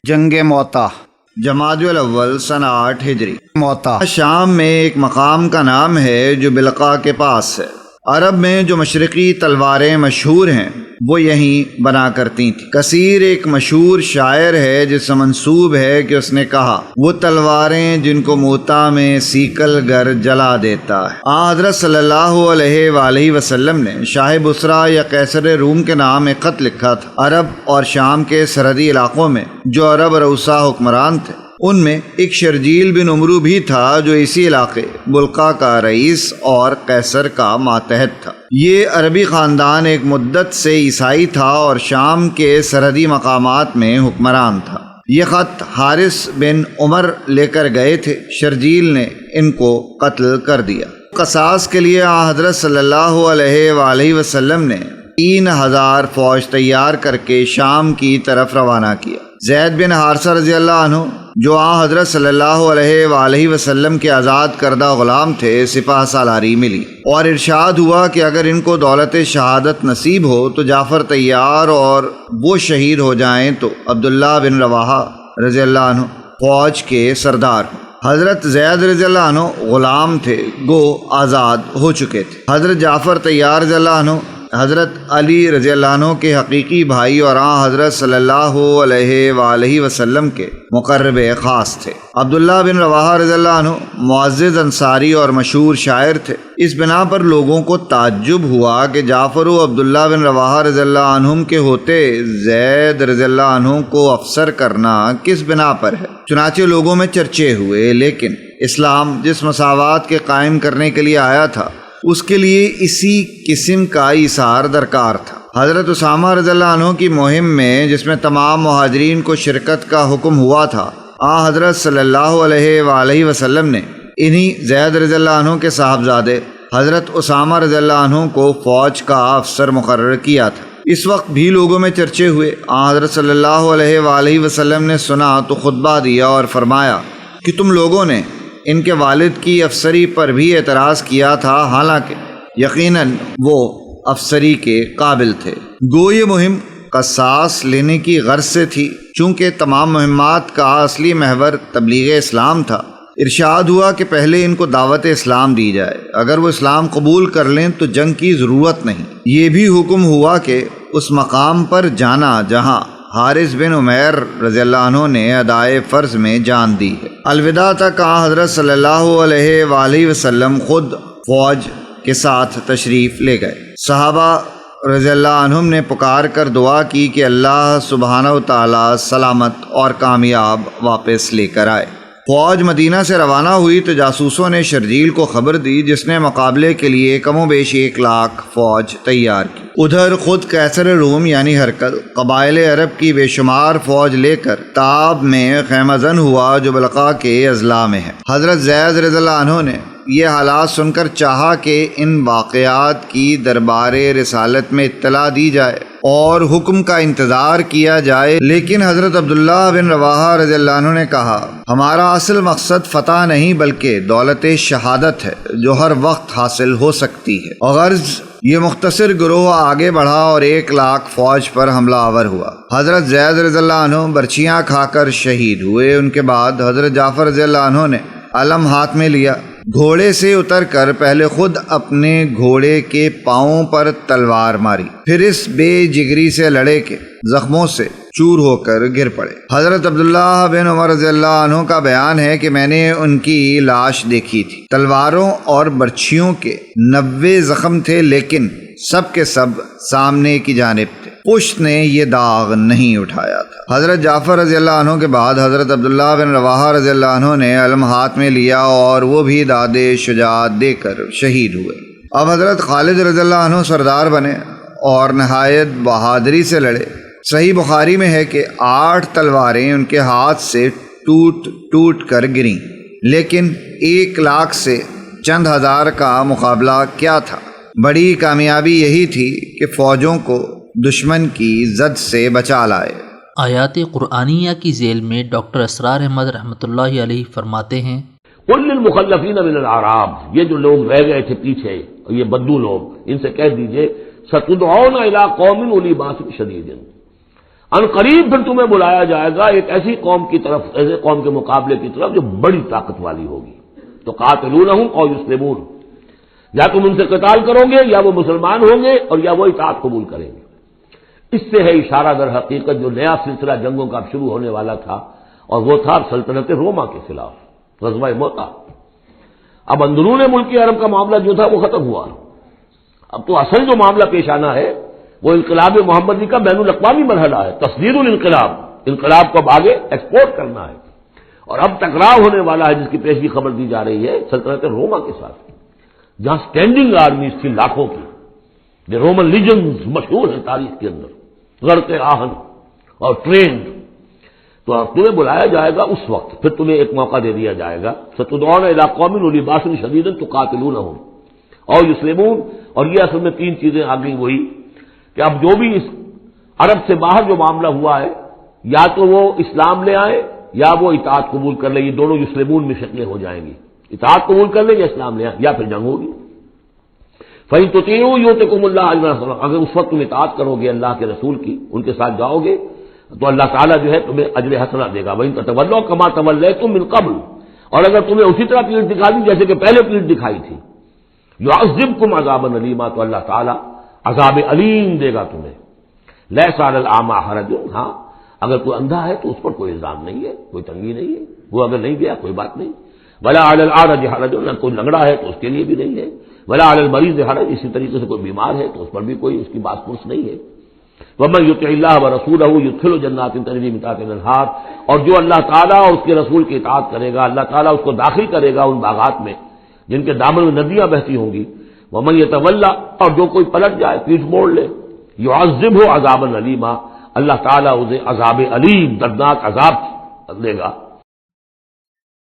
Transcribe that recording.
جنگ موتا جمادی الاول سنہ 8 ہجری۔ موتا شام میں ایک مقام کا نام ہے جو بلقا کے پاس ہے۔ عرب میں جو مشرقی تلواریں مشہور ہیں وہ یہیں بنا کرتی تھیں۔ کثیر ایک مشہور شاعر ہے جس سے منسوب ہے کہ اس نے کہا، وہ تلواریں جن کو موتا میں سیکل گر جلا دیتا ہے۔ حضرت صلی اللہ علیہ وآلہ وسلم نے شاہ بصرہ یا قیصر روم کے نام ایک خط لکھا تھا۔ عرب اور شام کے سرحدی علاقوں میں جو عرب روسا حکمران تھے ان میں ایک شرجیل بن عمرو بھی تھا جو اسی علاقے بلقا کا رئیس اور قیصر کا ماتحت تھا۔ یہ عربی خاندان ایک مدت سے عیسائی تھا اور شام کے سرحدی مقامات میں حکمران تھا۔ یہ خط حارث بن عمر لے کر گئے تھے۔ شرجیل نے ان کو قتل کر دیا۔ قصاص کے لیے حضرت صلی اللہ علیہ وآلہ وسلم نے 3000 فوج تیار کر کے شام کی طرف روانہ کیا۔ زید بن حارثہ رضی اللہ عنہ جو حضرت صلی اللہ علیہ وآلہ وسلم کے آزاد کردہ غلام تھے، سپہ سالاری ملی اور ارشاد ہوا کہ اگر ان کو دولت شہادت نصیب ہو تو جعفر تیار اور وہ شہید ہو جائیں تو عبداللہ بن رواحہ رضی اللہ عنہ فوج کے سردار ہوں۔ حضرت زید رضی اللہ عنہ غلام تھے، گو آزاد ہو چکے تھے۔ حضرت جعفر تیار رضی اللہ عنہ حضرت علی رضی اللہ عنہ کے حقیقی بھائی اور حضرت صلی اللہ علیہ وآلہ وسلم کے مقرب خاص تھے۔ عبداللہ بن رواحہ رضی اللہ عنہ معزز انصاری اور مشہور شاعر تھے۔ اس بنا پر لوگوں کو تعجب ہوا کہ جعفر و عبداللہ بن رواحہ رضی اللہ عنہم کے ہوتے زید رضی اللہ عنہ کو افسر کرنا کس بنا پر ہے۔ چنانچہ لوگوں میں چرچے ہوئے، لیکن اسلام جس مساوات کے قائم کرنے کے لیے آیا تھا اس کے لیے اسی قسم کا ایثار درکار تھا۔ حضرت اسامہ رضی اللہ عنہ کی مہم میں جس میں تمام مہاجرین کو شرکت کا حکم ہوا تھا، حضرت صلی اللہ علیہ وآلہ وسلم نے انہی زید رضی اللہ عنہ کے صاحبزادے حضرت اسامہ رضی اللہ عنہ کو فوج کا افسر مقرر کیا تھا۔ اس وقت بھی لوگوں میں چرچے ہوئے۔ حضرت صلی اللہ علیہ وآلہ وسلم نے سنا تو خطبہ دیا اور فرمایا کہ تم لوگوں نے ان کے والد کی افسری پر بھی اعتراض کیا تھا، حالانکہ یقیناً وہ افسری کے قابل تھے۔ گو یہ مہم قصاص لینے کی غرض سے تھی۔ چونکہ تمام مہمات کا اصلی محور تبلیغ اسلام تھا، ارشاد ہوا کہ پہلے ان کو دعوت اسلام دی جائے، اگر وہ اسلام قبول کر لیں تو جنگ کی ضرورت نہیں۔ یہ بھی حکم ہوا کہ اس مقام پر جانا جہاں حارث بن عمیر رضی اللہ عنہ نے ادائے فرض میں جان دی ہے۔ الوداع تک حضرت صلی اللہ علیہ وآلہ وسلم خود فوج کے ساتھ تشریف لے گئے۔ صحابہ رضی اللہ عنہم نے پکار کر دعا کی کہ اللہ سبحانہ و تعالی سلامت اور کامیاب واپس لے کر آئے۔ فوج مدینہ سے روانہ ہوئی تو جاسوسوں نے شرجیل کو خبر دی، جس نے مقابلے کے لیے کم و بیش 1,00,000 فوج تیار کی۔ ادھر خود قیصر روم یعنی ہرقل قبائل عرب کی بے شمار فوج لے کر تاب میں خیمہ زن ہوا جو بلقا کے اضلاع میں ہے۔ حضرت زید رضی اللہ عنہ نے یہ حالات سن کر چاہا کہ ان واقعات کی دربار رسالت میں اطلاع دی جائے اور حکم کا انتظار کیا جائے، لیکن حضرت عبداللہ بن رواحہ رضی اللہ عنہ نے کہا، ہمارا اصل مقصد فتح نہیں بلکہ دولت شہادت ہے جو ہر وقت حاصل ہو سکتی ہے۔ اور غرض یہ مختصر گروہ آگے بڑھا اور 1,00,000 فوج پر حملہ آور ہوا۔ حضرت زید رضی اللہ عنہ برچیاں کھا کر شہید ہوئے۔ ان کے بعد حضرت جعفر رضی اللہ عنہ نے علم ہاتھ میں لیا، گھوڑے سے اتر کر پہلے خود اپنے گھوڑے کے پاؤں پر تلوار ماری، پھر اس بے جگری سے لڑے کے زخموں سے چور ہو کر گر پڑے۔ حضرت عبداللہ بن عمر رضی اللہ عنہ کا بیان ہے کہ میں نے ان کی لاش دیکھی تھی۔ تلواروں اور برچھیوں کے 90 زخم تھے، لیکن سب کے سب سامنے کی جانب تھے، پشت نے یہ داغ نہیں اٹھایا تھا۔ حضرت جعفر رضی اللہ عنہ کے بعد حضرت عبداللہ بن رواحہ رضی اللہ عنہ نے علم ہاتھ میں لیا اور وہ بھی داد شجاعت دے کر شہید ہوئے۔ اب حضرت خالد رضی اللہ عنہ سردار بنے اور نہایت بہادری سے لڑے۔ صحیح بخاری میں ہے کہ 8 تلواریں ان کے ہاتھ سے ٹوٹ ٹوٹ کر گریں، لیکن 1,00,000 سے چند ہزار کا مقابلہ کیا تھا۔ بڑی کامیابی یہی تھی کہ فوجوں کو دشمن کی زد سے بچا لائے۔ آیات قرآنیہ کی ذیل میں ڈاکٹر اسرار احمد رحمۃ اللہ علیہ فرماتے ہیں، قل للمخلفین من الاعراب، یہ جو لوگ رہ گئے تھے پیچھے، یہ بدو لوگ، ان سے کہہ دیجئے ستدعون الی قوم اولی باس شدید، ان قریب پھر تمہیں بلایا جائے گا ایک ایسی قوم کی طرف، ایسے قوم کے مقابلے کی طرف جو بڑی طاقت والی ہوگی. تو قاتلونہم او یسلمون، یا تم ان سے قتال کرو گے یا وہ مسلمان ہوں گے اور یا وہ اطاعت قبول کریں گے. اس سے ہے اشارہ در حقیقت جو نیا سلسلہ جنگوں کا شروع ہونے والا تھا، اور وہ تھا سلطنت روما کے خلاف غزوہ موتا. اب اندرون ملک عرب کا معاملہ جو تھا وہ ختم ہوا. اب تو اصل جو معاملہ پیش آنا ہے وہ انقلاب محمدی کا بین الاقوامی مرحلہ ہے، تصدیر الانقلاب. انقلاب کو اب آگے ایکسپورٹ کرنا ہے. اور اب ٹکراؤ ہونے والا ہے جس کی پیشگی خبر دی جا رہی ہے سلطنت روما کے ساتھ، جہاں اسٹینڈنگ آرمیز تھی لاکھوں کی. یہ رومن لیجنز مشہور ہے تاریخ کے اندر، غرقے آہن اور ٹرینڈ. تو اب تمہیں بلایا جائے گا اس وقت، پھر تمہیں ایک موقع دے دیا جائے گا. ستدعون الی قوم اولی باس شدید تقاتلونہم او یسلمون. اور یہ اصل میں تین چیزیں آ گئی وہی کہ اب جو بھی اس عرب سے باہر جو معاملہ ہوا ہے، یا تو وہ اسلام لے آئے یا وہ اطاعت قبول کر لیں. یہ دونوں یسلمون میں شکلیں ہو جائیں گی، اطاعت قبول کر لیں یا اسلام لے آئیں، یا پھر جنگ ہوگی. فَإِن تُطِيعُوا يُؤْتِكُمُ اللَّهُ أَجْرًا حَسَنًا، اگر اس وقت تم اطاعت کرو گے اللہ کے رسول کی، ان کے ساتھ جاؤ گے تو اللہ تعالیٰ جو ہے تمہیں اجر حسنہ دے گا. وَإِن تَتَوَلَّوْا كَمَا تَوَلَّيْتُم مِّن قَبْلُ، اور اگر تمہیں اسی طرح پیٹھ دکھا دی جیسے کہ پہلے پیٹھ دکھائی تھی، يُعَذِّبْكُمْ عَذَابًا أَلِيمًا، تو اللہ تعالیٰ عذاب علیم دے گا تمہیں. لَيْسَ عَلَى الْأَعْمَىٰ حَرَجٌ، ہاں اگر کوئی اندھا ہے تو اس پر کوئی الزام نہیں ہے، کوئی تنگی نہیں ہے، وہ اگر نہیں گیا کوئی بات نہیں. وَلَا عَلَى الْأَعْرَجِ حَرَجٌ، کوئی لنگڑا ہے تو اس کے لیے بھی نہیں ہے. وَلَا عَلَى الْمَرِيضِ حَرَجٌ، اسی طریقے سے کوئی بیمار ہے تو اس پر بھی کوئی اس کی بات پرس نہیں ہے. وَمَن يُطِعِ اللَّهَ وَرَسُولَهُ يُدْخِلْهُ جَنَّاتٍ تَجْرِی مِن تحتہا الْأَنْہَارُ، اور جو اللہ تعالیٰ اور اس کے رسول کی اطاعت کرے گا اللہ تعالیٰ اس کو داخل کرے گا ان باغات میں جن کے دامن میں ندیاں بہتی ہوں گی. وَمَن يَتَوَلَّ، اور جو کوئی پلٹ جائے پیٹھ موڑ لے، يُعَذِّبْهُ عَذَابًا أَلِيمًا، اللہ تعالیٰ اسے عذاب علیم دردناک عذاب دے گا.